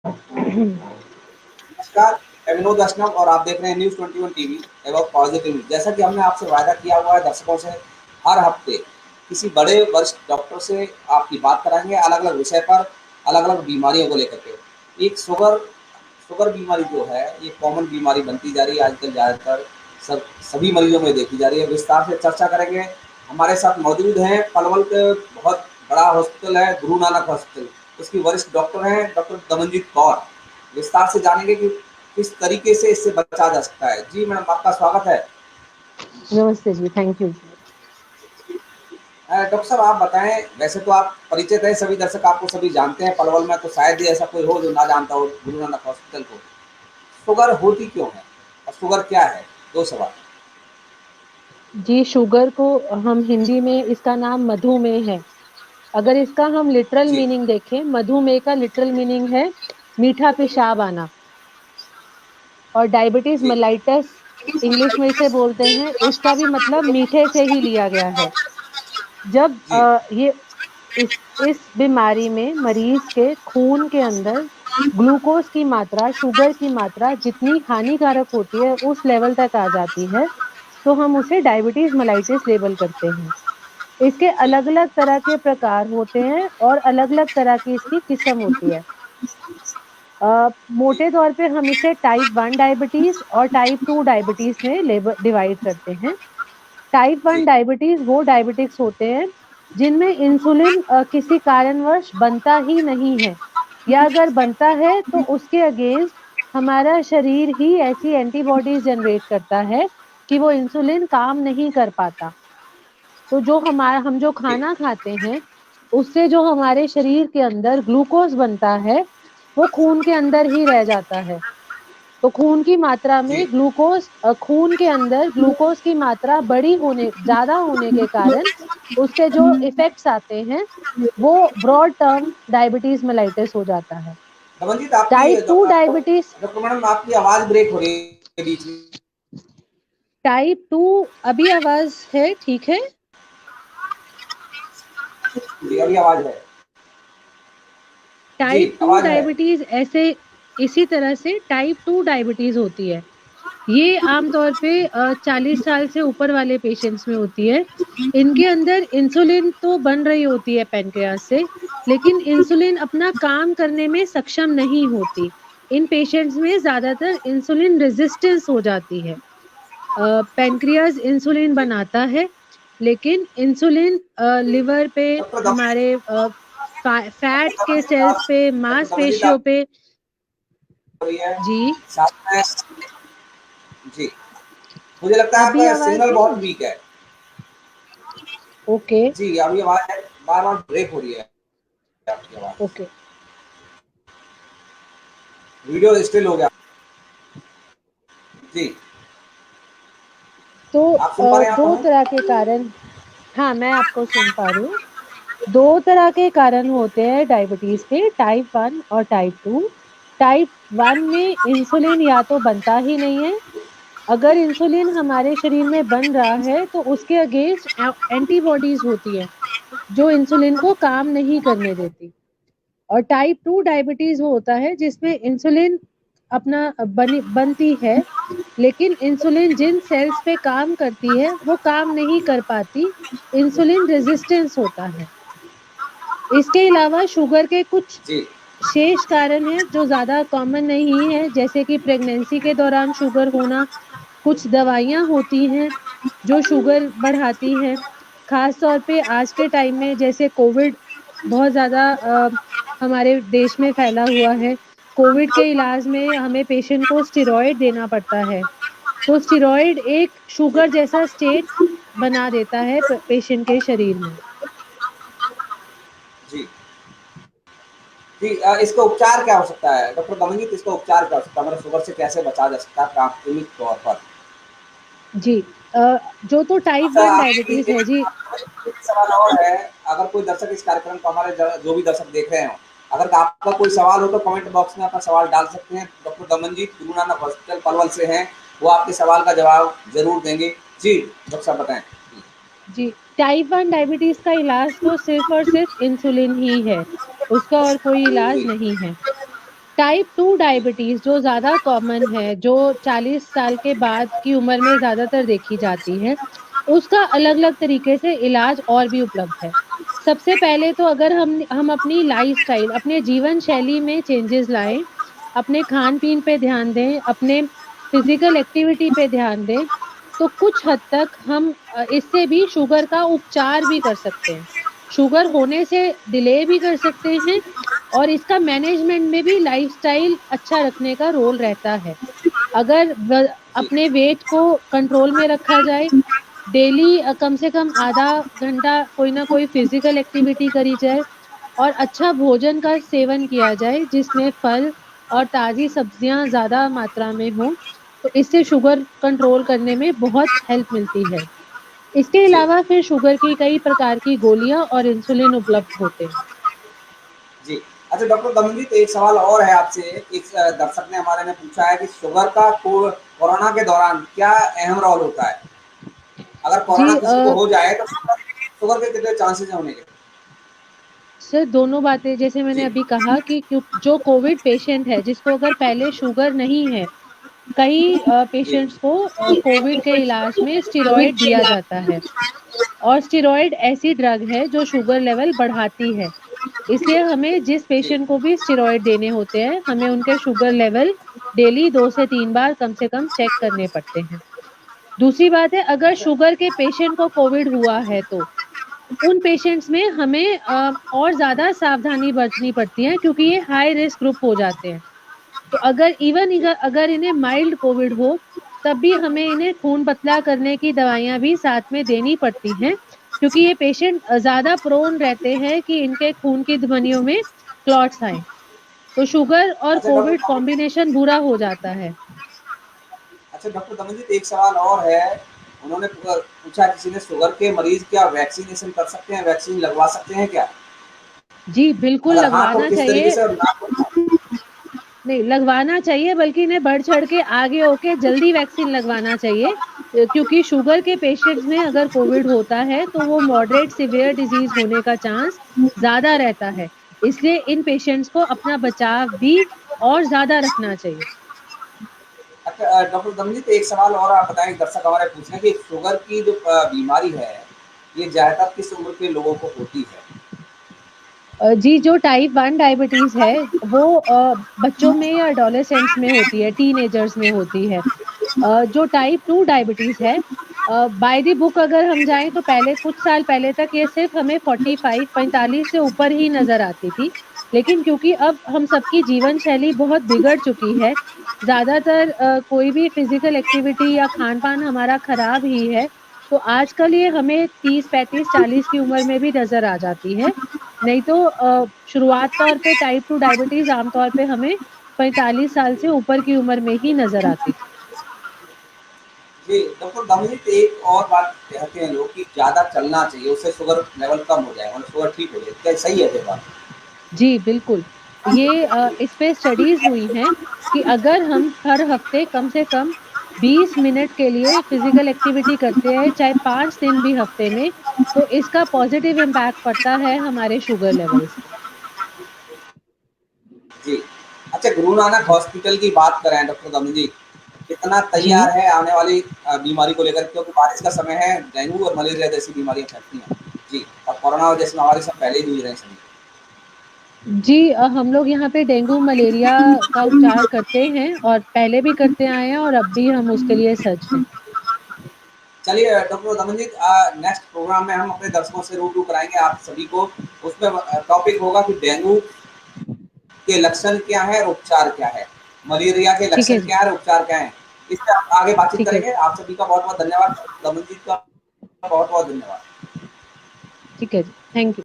नमस्कार, मैं विनोद वैष्णव और आप देख रहे हैं न्यूज़ 21 टीवी एवं पॉजिटिव न्यूज़। जैसा कि हमने आपसे वायदा किया हुआ है दर्शकों से, हर हफ्ते किसी बड़े वरिष्ठ डॉक्टर से आपकी बात कराएँगे अलग-अलग विषय पर, अलग-अलग बीमारियों को लेकर के। एक शुगर शुगर बीमारी जो है, ये कॉमन बीमारी बनती जा रही है आजकल ज़्यादातर सभी मरीजों में देखी जा रही है। विस्तार से चर्चा करेंगे। हमारे साथ मौजूद हैं पलवल के बहुत बड़ा हॉस्पिटल है गुरु नानक हॉस्पिटल, उसकी वरिष्ठ डॉक्टर हैं डॉक्टर दमनजीत कौर। विस्तार से जानेंगे कि किस तरीके से इससे बचा जा सकता है। जी मैडम, आपका स्वागत है। नमस्ते जी, थैंक यू जी। डॉक्टर साहब आप बताएं, वैसे तो आप परिचित हैं, सभी दर्शक आपको सभी जानते हैं पलवल में, तो शायद ही ऐसा कोई हो जो ना जानता हो गुरु नानक हॉस्पिटल को। शुगर होती क्यों है और शुगर क्या है? दो सवाल। जी, शुगर को हम हिंदी में इसका नाम मधुमेह है। अगर इसका हम लिटरल जी मीनिंग देखें, मधुमेह का लिटरल मीनिंग है मीठा पेशाब आना। और डायबिटीज जी मेलाइटस इंग्लिश में इसे बोलते हैं, इसका भी मतलब मीठे से ही लिया गया है। जब जी ये इस बीमारी में मरीज के खून के अंदर ग्लूकोज की मात्रा, शुगर की मात्रा जितनी हानिकारक होती है उस लेवल तक आ जाती है, तो हम उसे डायबिटीज मेलाइटिस लेबल करते हैं। इसके जी अलग-अलग तरह के प्रकार होते हैं और अलग-अलग तरह की इसकी किस्म होती है। जी मोटे तौर पे हम इसे टाइप 1 डायबिटीज और टाइप 2 डायबिटीज में डिवाइड करते हैं। टाइप 1 जी डायबिटीज वो डायबिटिक्स होते हैं जिनमें इंसुलिन किसी कारणवश बनता ही नहीं है, या अगर बनता है तो उसके अगेंस्ट हमारा शरीर ही ऐसी एंटीबॉडीज जनरेट करता है कि वो इंसुलिन काम नहीं कर पाता। तो हम जो जी खाना खाते हैं, उससे जो हमारे शरीर के अंदर ग्लूकोज बनता है, वो खून के अंदर ही रह जाता है। तो खून की मात्रा जी में खून के अंदर ग्लूकोज की मात्रा ज़्यादा होने के कारण उसके जो इफ़ेक्ट्स आते हैं, वो ब्रॉड टर्म डायबिटीज़ मेलाइटिस हो जाता है। दमनजीत, आपकी टाइप 2 डायबिटीज़ डॉक्टर मैडम आपकी आवाज़ ब्रेक हो रही है बीच में। टाइप 2 अभी आवाज़ है, ठीक है? जी अभी आवाज़ है। जी टाइप 2 आवाज़ है। डायबिटीज़ ऐसे इसी तरह से टाइप 2 डायबिटीज़ होती है। ये आमतौर पे 40 साल से ऊपर वाले पेशेंट्स में होती है। इनके अंदर इंसुलिन तो बन रही होती है पैनक्रियास से, लेकिन इंसुलिन अपना काम करने में सक्षम नहीं होती। इन पेशेंट्स में ज़्यादातर इंसुलिन रेजिस्टेंस हो जाती है। पैनक्रियास इंसुलिन बनाता है, लेकिन इंसुलिन लिवर पे, डॉक्टर हमारे फैट के सेल्स पे, डॉक्टर दमनजीत मांसपेशियों आप पे। हो रही है जी, साथ में। जी मुझे लगता है अभी आपका आवाज़ सिग्नल है? बहुत वीक है। ओके, जी अभी आवाज़ है, बार-बार ब्रेक हो रही है आपकी आवाज़। ओके। वीडियो स्टिल हो गया। जी, तो आप सुन पा रहे हैं आप 2 हमें? तरह के कारण। हाँ, मैं आपको सुन पा रही हूँ। 2 तरह के कारण होते हैं डायबिटीज़ के, टाइप 1 और टाइप 2। टाइप 1 में इंसुलिन या तो बनता ही नहीं है, अगर इंसुलिन हमारे शरीर में बन रहा है तो उसके अगेंस्ट एंटीबॉडीज़ होती हैं, जो इंसुलिन को काम नहीं करने देती। और टाइप 2 डायबिटीज़ वो होता है जिसमें इंसुलिन अपना बनती है, लेकिन इंसुलिन जिन सेल्स पे काम करती है वो काम नहीं कर पाती, इंसुलिन रेजिस्टेंस होता है। इसके अलावा शुगर के कुछ जी शेष कारण हैं जो ज़्यादा कॉमन नहीं है, जैसे कि प्रेगनेंसी के दौरान शुगर होना, कुछ दवाइयाँ होती हैं जो शुगर बढ़ाती हैं। ख़ास तौर पे आज के टाइम में जैसे कोविड बहुत ज़्यादा हमारे देश में फैला हुआ है। कोविड के इलाज में हमें पेशेंट को स्टेरॉइड देना पड़ता है। तो स्टेरॉइड एक जी शुगर जैसा स्टेट बना देता है पेशेंट के शरीर में। जी जी इसका उपचार क्या हो सकता है डॉक्टर दमनजीत? इसका उपचार क्या हो सकता है? हमारे शुगर से कैसे बचा जा सकता है प्राथमिक तौर पर? जी, जो तो टाइप अच्छा 1 आपकी डायबिटीज़ है जी। एक सवाल और है, अगर कोई दर्शक इस कार्यक्रम को हमारे जो भी दर्शक देख रहे हो, अगर आपका कोई सवाल हो तो कमेंट बॉक्स में अपना सवाल डाल सकते हैं। डॉक्टर दमनजीत गुरु नानक हॉस्पिटल पलवल से हैं, वो आपके सवाल का जवाब जरूर देंगे। जी डॉक्टर साहब बताएं। जी, टाइप 1 डायबिटीज़ का इलाज तो सिर्फ़ और सिर्फ़ इंसुलिन ही है, उसका और कोई इलाज जी नहीं है। टाइप 2 डायबिटीज जो ज़्यादा कॉमन है, जो 40 साल के बाद की उम्र में ज़्यादातर देखी जाती है, उसका अलग-अलग तरीके से इलाज और भी उपलब्ध है। सबसे पहले तो अगर हम अपनी लाइफ़स्टाइल, अपने जीवन शैली में चेंजेज़ लाएँ, अपने खान-पीन पे ध्यान दें, अपने फिज़िकल एक्टिविटी पे ध्यान दें, तो कुछ हद तक हम इससे भी शुगर का उपचार भी कर सकते हैं। शुगर होने से डिले भी कर सकते हैं और इसका मैनेजमेंट में भी लाइफ़स्टाइल अच्छा रखने का रोल रहता है। अगर जी अपने वेट को कंट्रोल में रखा जाए, डेली कम से कम आधा घंटा कोई ना कोई फिज़िकल एक्टिविटी करी जाए और अच्छा भोजन का सेवन किया जाए जिसमें फल और ताज़ी सब्जियाँ ज़्यादा मात्रा में हों, तो इससे शुगर कंट्रोल करने में बहुत हेल्प मिलती है। इसके जी अलावा फिर शुगर की कई प्रकार की गोलियाँ और इंसुलिन उपलब्ध होते हैं। जी। अच्छा डॉक्टर दमनजीत, एक सवाल और है आपसे। एक दर्शक ने हमारे ने पूछा है कि शुगर का कोरोना के दौरान क्या अहम रोल होता है? अगर जी कोरोना किसी को हो जाए तो शुगर शुगर के कितने चांसेस हैं होने के? सर दोनों बातें जैसे मैंने जी अभी कहा कि जो कोविड पेशेंट है जिसको अगर पहले शुगर नहीं है, कई जी पेशेंट्स को कोविड के इलाज में स्टेरॉइड दिया जाता है और स्टेरॉइड ऐसी ड्रग है जो शुगर लेवल बढ़ाती है। इसलिए हमें जिस जी पेशेंट को भी स्टेरॉइड देने होते हैं, हमें उनके शुगर लेवल डेली 2 से 3 बार कम से कम चेक करने पड़ते हैं। दूसरी बात है अगर अच्छा शुगर के पेशेंट को कोविड हुआ है तो उन पेशेंट्स में हमें और ज़्यादा सावधानी बरतनी पड़ती है क्योंकि ये हाई रिस्क ग्रुप हो जाते हैं। तो जी अगर इन्हें माइल्ड कोविड हो, तब भी हमें इन्हें खून पतला करने की दवाइयाँ भी साथ में देनी पड़ती हैं, क्योंकि ये पेशेंट ज़्यादा प्रोन रहते हैं कि इनके खून की धमनियों में क्लॉट्स आएँ। तो शुगर और अच्छा कोविड डॉक्टर कॉम्बिनेशन बुरा हो जाता है। अच्छा डॉक्टर दमनजीत, एक सवाल और है। उन्होंने पूछा किसी ने, शुगर के मरीज क्या वैक्सीनेशन कर सकते हैं, वैक्सीन लगवा सकते हैं क्या? जी, बिल्कुल अगर हाँ तो लगवाना किस तरीके चाहिए। से, और ना तो? नहीं, लगवाना चाहिए बल्कि इन्हें बढ़-चढ़ के आगे होके जल्दी वैक्सीन लगवाना चाहिए क्योंकि शुगर के पेशेंट्स में अगर कोविड होता है, तो वो मॉडरेट सीवियर डिज़ीज़ होने का चांस ज़्यादा रहता है। इसलिए इन पेशेंट्स को अपना बचाव भी और ज़्यादा रखना चाहिए। अच्छा डॉक्टर दमनजीत, एक सवाल और आप बताएं। दर्शक हमारे पूछ रहे हैं कि शुगर की जो बीमारी है, ये ज़्यादातर किस उम्र के लोगों को होती है? जी, जो टाइप 1 डायबिटीज़ है, वो बच्चों में या एडोलेसेंट्स में होती है, टीनेजर्स में होती है। जो टाइप 2 डायबिटीज़ है बाय द बुक अगर हम जाएँ तो पहले कुछ साल पहले तक ये सिर्फ़ हमें 45 से ऊपर ही नज़र आती थी। लेकिन क्योंकि अब हम सबकी जीवन शैली बहुत बिगड़ चुकी है, ज़्यादातर कोई भी फ़िज़िकल एक्टिविटी या खान-पान हमारा खराब ही है, तो आजकल ये हमें 30, 35, 40 की उम्र में भी नज़र आ जाती है। नहीं तो शुरुआत तौर पे टाइप 2 डायबिटीज़ आम तौर पे हमें 45 साल से ऊपर की उम्र में ही नज़र आती थी। जी डॉक्टर दमनजीत, एक और बात कहते हैं लोग कि ज़्यादा चलना चाहिए, उससे शुगर लेवल कम हो जाए, मतलब शुगर ठीक हो जाए। क्या सही है ये बात? जी, बिल्कुल। ये इस पे स्टडीज़ हुई हैं कि अगर हम हर हफ्ते कम से कम 20 मिनट के लिए फ़िज़िकल एक्टिविटी करते हैं, चाहे 5 दिन भी हफ्ते में, तो इसका पॉज़िटिव इम्पैक्ट पड़ता है हमारे शुगर लेवल्स पे। जी। अच्छा, गुरु नानक हॉस्पिटल की बात करें डॉक्टर दमनजीत, कितना जी, तैयार है आने वाली बीमारी को लेकर? क्योंकि बारिश का समय है, डेंगू और मलेरिया जैसी बीमारियाँ फैलती हैं। जी, और कोरोना जैसी बीमारी से पहले ही जूझ रहे हैं सभी। जी हम लोग यहाँ पे डेंगू, मलेरिया का उपचार करते हैं और पहले भी करते आए हैं और अब भी हम उसके लिए सज्ज हैं। चलिए डॉक्टर दमनजीत, नेक्स्ट प्रोग्राम में हम अपने दर्शकों से रूबरू कराएँगे आप सभी को। उसमें टॉपिक होगा कि डेंगू के लक्षण क्या हैं और उपचार क्या है? मलेरिया के ठीक लक्षण है जी, क्या है और उपचार क्या हैं? इस पे आप आगे बातचीत ठीक है करेंगे। जी, आप सभी का बहुत-बहुत धन्यवाद। दमनजीत का बहुत-बहुत धन्यवाद। ठीक है जी। Thank you.